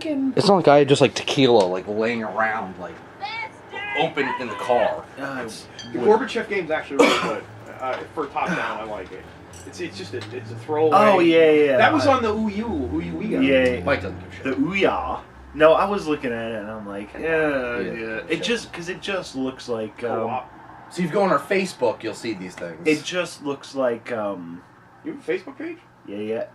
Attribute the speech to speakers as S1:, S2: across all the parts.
S1: fucking...
S2: It's not like I had just like tequila like laying around like open in the car.
S3: The Gorbachev game's actually really good. For top down, I like it. It's just it's a throwaway.
S1: Oh, yeah.
S3: That was on the Ouya.
S1: Yeah.
S2: Mike doesn't give a shit.
S1: The Ouya. No, I was looking at it and I'm like, yeah. It just, because it just looks like...
S2: So if you go on our Facebook, you'll see these things.
S1: It just looks like...
S3: You have a Facebook page?
S1: Yeah.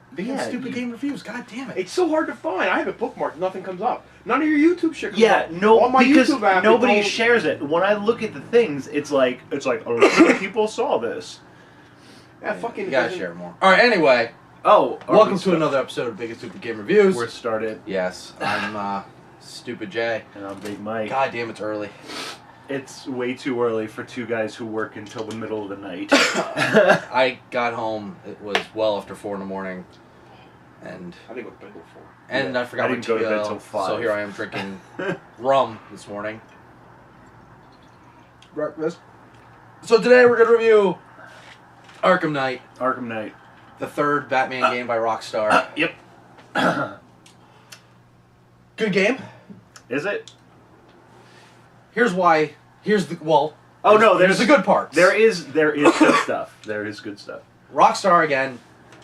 S2: Stupid game reviews, god damn it.
S3: It's so hard to find. I have it bookmarked, nothing comes up. None of your YouTube shit comes up.
S1: No,
S3: on my
S1: because
S3: YouTube app,
S1: nobody shares it. When I look at the things, it's like, oh, people saw this.
S3: Yeah, fucking...
S2: You gotta share more. Alright, anyway.
S1: Oh,
S2: welcome to another episode of Biggest Stupid Game Reviews.
S1: We're started.
S2: Yes, I'm Stupid Jay.
S1: And I'm Big Mike.
S2: God damn, it's early.
S1: It's way too early for two guys who work until the middle of the night.
S2: I got home, it was well after 4 in the morning. And
S3: I didn't go to bed till 4.
S2: And I forgot
S1: I didn't go to bed till 5.
S2: So here I am drinking rum this morning. Breakfast. So today we're gonna review Arkham Knight.
S1: Arkham Knight.
S2: The third Batman game by Rockstar.
S1: Yep.
S2: Good game.
S1: Is it?
S2: Here's why. Here's the
S1: there's
S2: the good parts.
S1: There is good stuff. There is good stuff.
S2: Rockstar again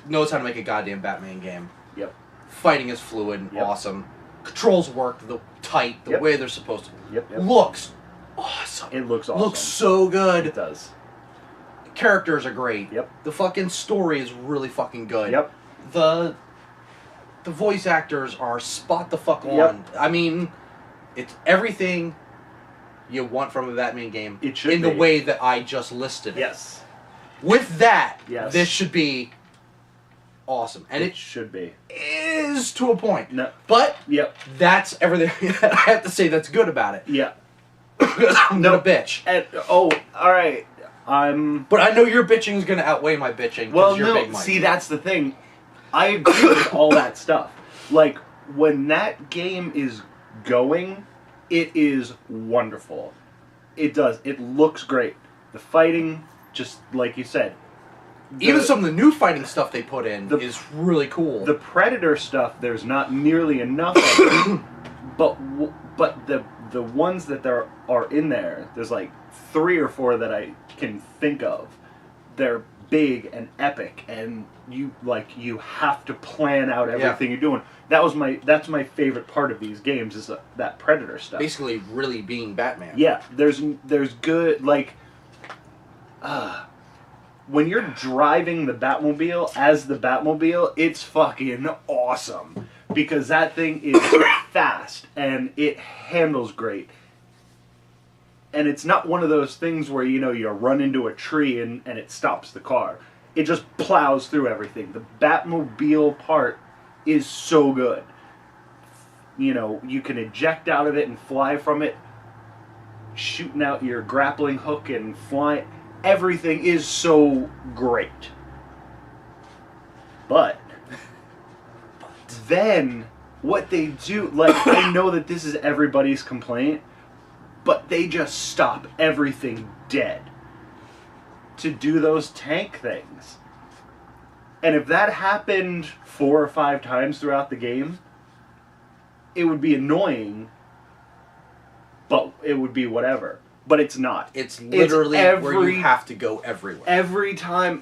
S2: knows how to make a goddamn Batman game.
S1: Yep.
S2: Fighting is fluid,
S1: Yep.
S2: awesome. Controls work tight, the
S1: Yep.
S2: way they're supposed to.
S1: Yep.
S2: Looks awesome.
S1: It looks awesome.
S2: Looks so good.
S1: It does.
S2: Characters are great.
S1: Yep.
S2: The fucking story is really fucking good.
S1: Yep.
S2: The voice actors are spot the fuck on.
S1: Yep.
S2: I mean, it's everything you want from a Batman game.
S1: It should
S2: in
S1: be.
S2: the way that I just listed it.
S1: Yes.
S2: With that,
S1: Yes.
S2: this should be awesome. And
S1: It should be.
S2: is to a point.
S1: No.
S2: But
S1: Yep.
S2: that's everything I have to say that's good about it.
S1: Yeah.
S2: Because I'm
S1: No.
S2: gonna bitch.
S1: And, all right.
S2: But I know your bitching is gonna outweigh my bitching.
S1: Well,
S2: you're
S1: no.
S2: Big Mike.
S1: See, that's the thing. I agree with all that stuff. Like, when that game is going, it is wonderful. It does. It looks great. The fighting, just like you said.
S2: Even some of the new fighting stuff they put in
S1: the-
S2: is really cool.
S1: The Predator stuff, there's not nearly enough of it. But the ones that there are in there, there's like 3 or 4 that I can think of. They're big and epic, and you have to plan out everything you're doing. That's my favorite part of these games is that Predator stuff.
S2: Basically, really being Batman.
S1: Yeah, there's good when you're driving the Batmobile as the Batmobile, it's fucking awesome because that thing is fast and it handles great. And it's not one of those things where, you run into a tree and it stops the car. It just plows through everything. The Batmobile part is so good. You can eject out of it and fly from it, shooting out your grappling hook and flying. Everything is so great. But then what they do, I know that this is everybody's complaint, but they just stop everything dead to do those tank things. And if that happened 4 or 5 times throughout the game, it would be annoying, but it would be whatever. But it's not.
S2: It's literally where you have to go everywhere.
S1: Every time,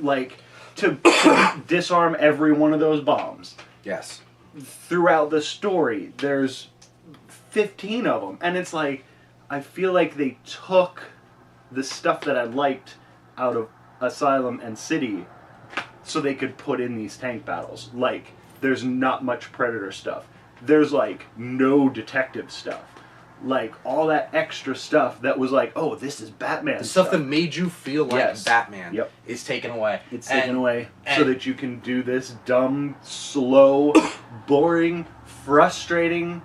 S1: to disarm every one of those bombs.
S2: Yes.
S1: Throughout the story, there's 15 of them. And it's I feel like they took the stuff that I liked out of Asylum and City so they could put in these tank battles. There's not much Predator stuff. There's, no detective stuff. All that extra stuff that was oh, this is Batman.
S2: The stuff that made you feel like
S1: Yes.
S2: Batman
S1: Yep.
S2: is taken away.
S1: It's taken away so that you can do this dumb, slow, boring, frustrating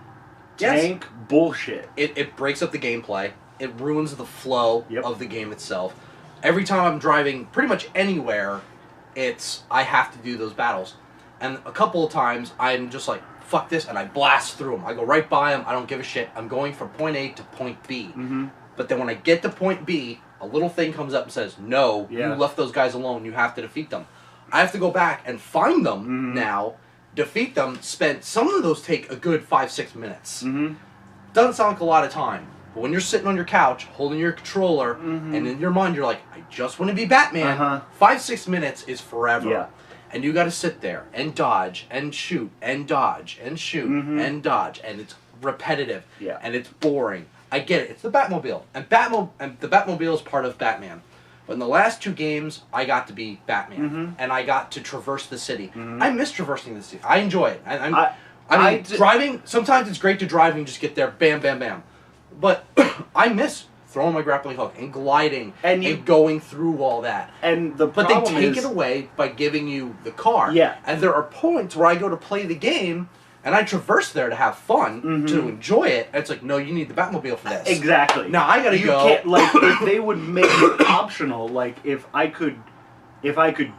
S1: tank bullshit.
S2: It breaks up the gameplay. It ruins the flow
S1: Yep.
S2: of the game itself. Every time I'm driving pretty much anywhere, I have to do those battles. And a couple of times, I'm just fuck this, and I blast through them. I go right by them, I don't give a shit. I'm going from point A to point B.
S1: Mm-hmm.
S2: But then when I get to point B, a little thing comes up and says, no, you left those guys alone, you have to defeat them. I have to go back and find them now, defeat them, some of those take a good 5-6 minutes.
S1: Mm-hmm.
S2: Doesn't sound like a lot of time. But when you're sitting on your couch, holding your controller, and in your mind you're like, I just want to be Batman, 5-6 minutes is forever.
S1: Yeah.
S2: And you got to sit there and dodge and shoot and dodge and shoot and dodge, and it's repetitive.
S1: Yeah.
S2: And it's boring. I get it. It's the Batmobile, and the Batmobile is part of Batman. But in the last 2 games, I got to be Batman, and I got to traverse the city. I miss traversing the city. I enjoy it. I mean, driving. Sometimes it's great to drive and just get there, bam, bam, bam. But I miss throwing my grappling hook and gliding and going through all that.
S1: And the
S2: but
S1: problem
S2: they take it away by giving you the car.
S1: Yeah.
S2: And there are points where I go to play the game and I traverse there to have fun, to enjoy it. And it's like, no, you need the Batmobile for this.
S1: Exactly.
S2: Now I gotta go.
S1: Can't, like, if they would make it optional, like if I could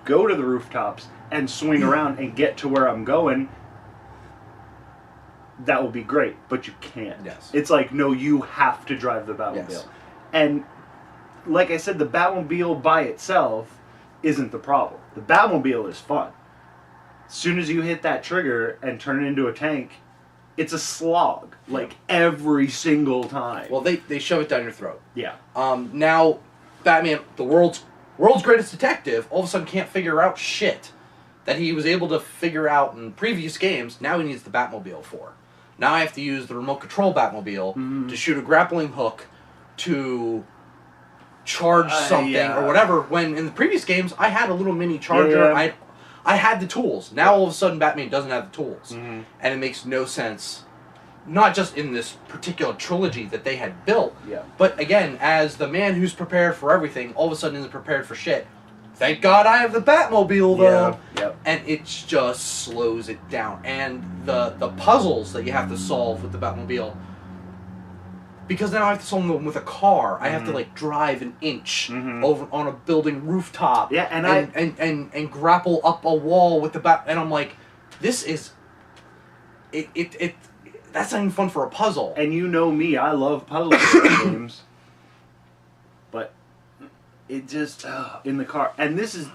S1: go to the rooftops and swing around and get to where I'm going, that would be great, but you can't.
S2: Yes.
S1: It's like, no, you have to drive the Batmobile.
S2: Yes.
S1: And like I said, the Batmobile by itself isn't the problem. The Batmobile is fun. As soon as you hit that trigger and turn it into a tank, it's a slog, like every single time.
S2: Well, they shove it down your throat.
S1: Yeah.
S2: Now, Batman, the world's greatest detective, all of a sudden can't figure out shit that he was able to figure out in previous games. Now he needs the Batmobile for. Now I have to use the remote control Batmobile to shoot a grappling hook to charge something or whatever. When in the previous games I had a little mini charger.
S1: Yeah.
S2: I had the tools. Now all of a sudden Batman doesn't have the tools, and it makes no sense. Not just in this particular trilogy that they had built, but again, as the man who's prepared for everything, all of a sudden isn't prepared for shit. Thank God I have the Batmobile, though. And it just slows it down. And the puzzles that you have to solve with the Batmobile, because now I have to solve them with a car. I have to like drive an inch over on a building rooftop.
S1: Yeah,
S2: and grapple up a wall with the bat. And I'm like, this is it. That's not even fun for a puzzle.
S1: And you know me, I love puzzle games. But it just in the car, and this is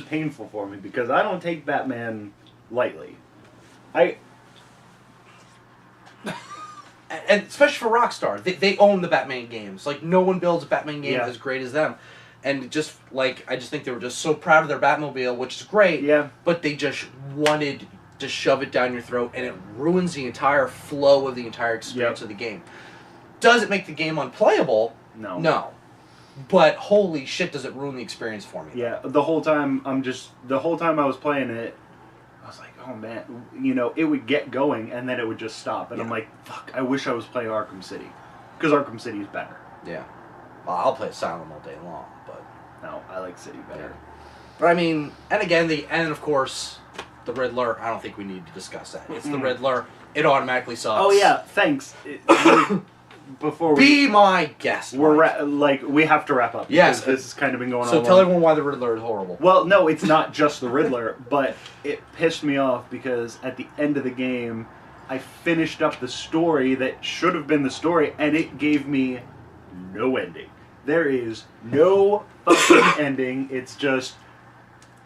S1: painful for me because I don't take Batman lightly.
S2: And especially for Rockstar, they own the Batman games. Like no one builds a Batman game as great as them. And I just think they were just so proud of their Batmobile, which is great.
S1: Yeah.
S2: But they just wanted to shove it down your throat, and it ruins the entire flow of the entire experience of the game. Does it make the game unplayable?
S1: No.
S2: No. But holy shit, does it ruin the experience for me?
S1: Yeah, the whole time I was playing it, I was like, oh man, it would get going and then it would just stop, and I'm like, fuck, I wish I was playing Arkham City, because Arkham City is better.
S2: Yeah. Well, I'll play Asylum all day long, but
S1: no, I like City better.
S2: But I mean, and again, of course, the Riddler. I don't think we need to discuss that. It's the Riddler. It automatically sucks.
S1: Oh yeah, thanks. Before
S2: be my guest.
S1: We have to wrap up.
S2: Yes,
S1: this has kind of been going on.
S2: So tell everyone why the Riddler is horrible.
S1: Well, no, it's not just the Riddler, but it pissed me off because at the end of the game, I finished up the story that should have been the story, and it gave me no ending. There is no fucking ending. It's just,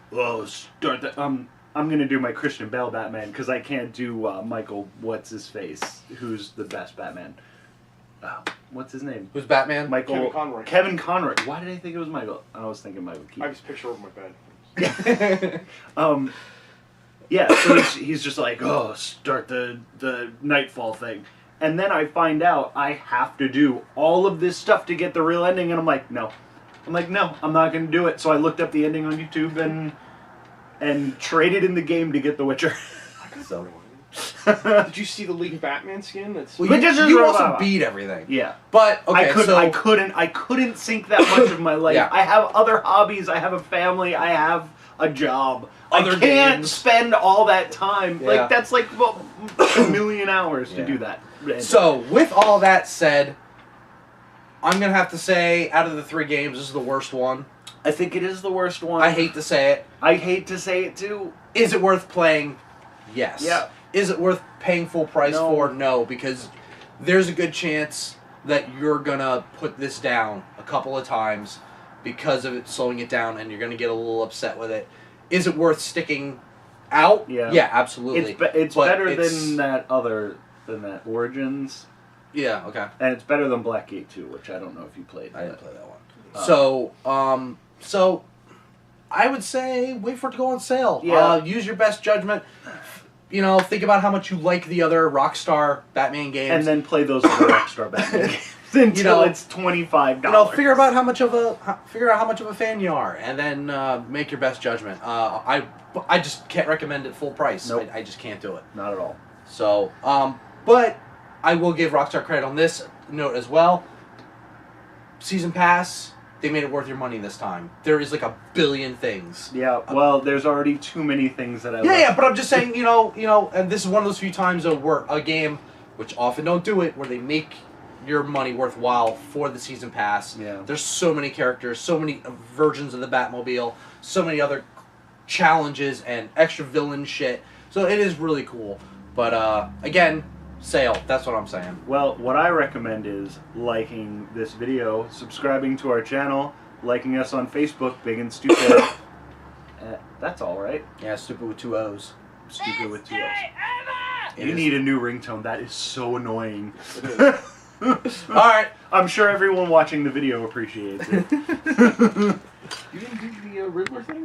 S1: start the I'm gonna do my Christian Bale Batman because I can't do Michael what's his face, who's the best Batman. What's his name?
S2: Who's Batman?
S1: Michael
S3: Kevin Conroy.
S1: Kevin Conroy. Why did I think it was Michael? I was thinking Michael Keaton.
S3: I have his picture over my bed.
S1: Yeah, so he's just like, start the Nightfall thing. And then I find out I have to do all of this stuff to get the real ending, and I'm like, no. I'm not going to do it. So I looked up the ending on YouTube and traded in the game to get The Witcher. So.
S3: Did you see the League Batman skin? That's
S2: you also beat everything.
S1: Yeah,
S2: but okay,
S1: I couldn't sink that much of my life.
S2: Yeah.
S1: I have other hobbies. I have a family. I have a job. I can't
S2: games.
S1: spend all that time.
S2: Yeah.
S1: Like that's like a million hours to do that.
S2: So with all that said, I'm gonna have to say, out of the 3 games, this is the worst one.
S1: I think it is the worst one.
S2: I hate to say it.
S1: I hate to say it too.
S2: Is it worth playing? Yes.
S1: Yeah.
S2: Is it worth paying full price
S1: No.
S2: for? No, because there's a good chance that you're gonna put this down a couple of times because of it slowing it down, and you're gonna get a little upset with it. Is it worth sticking out,
S1: Yeah.
S2: absolutely.
S1: It's
S2: But
S1: better
S2: it's-
S1: than that Origins,
S2: Yeah, okay.
S1: and it's better than Blackgate 2, which I don't know if you played.
S2: I didn't
S1: but-
S2: play that one. So I would say wait for it to go on sale.
S1: Yeah.
S2: Use your best judgment. Think about how much you like the other Rockstar Batman games.
S1: and then play those other Rockstar Batman games until it's $25.
S2: Figure out how much of a fan you are, and then make your best judgment. I just can't recommend it full price.
S1: Nope.
S2: I just can't do it.
S1: Not at all.
S2: So, but I will give Rockstar credit on this note as well. Season Pass, they made it worth your money this time. There is like a billion things.
S1: Yeah, well, there's already too many things that I
S2: Yeah, but I'm just saying, and this is one of those few times where a game, which often don't do it, where they make your money worthwhile for the Season Pass.
S1: Yeah.
S2: There's so many characters, so many versions of the Batmobile, so many other challenges and extra villain shit. So it is really cool. But again, sale. That's what I'm saying.
S1: Well, what I recommend is liking this video, subscribing to our channel, liking us on Facebook, Big and Stupid. That's all right.
S2: Yeah, stupid with 2 O's.
S1: Stupid with 2 O's. You need a new ringtone. That is so annoying.
S2: All right.
S1: I'm sure everyone watching the video appreciates it.
S3: You didn't do the Riddler thing?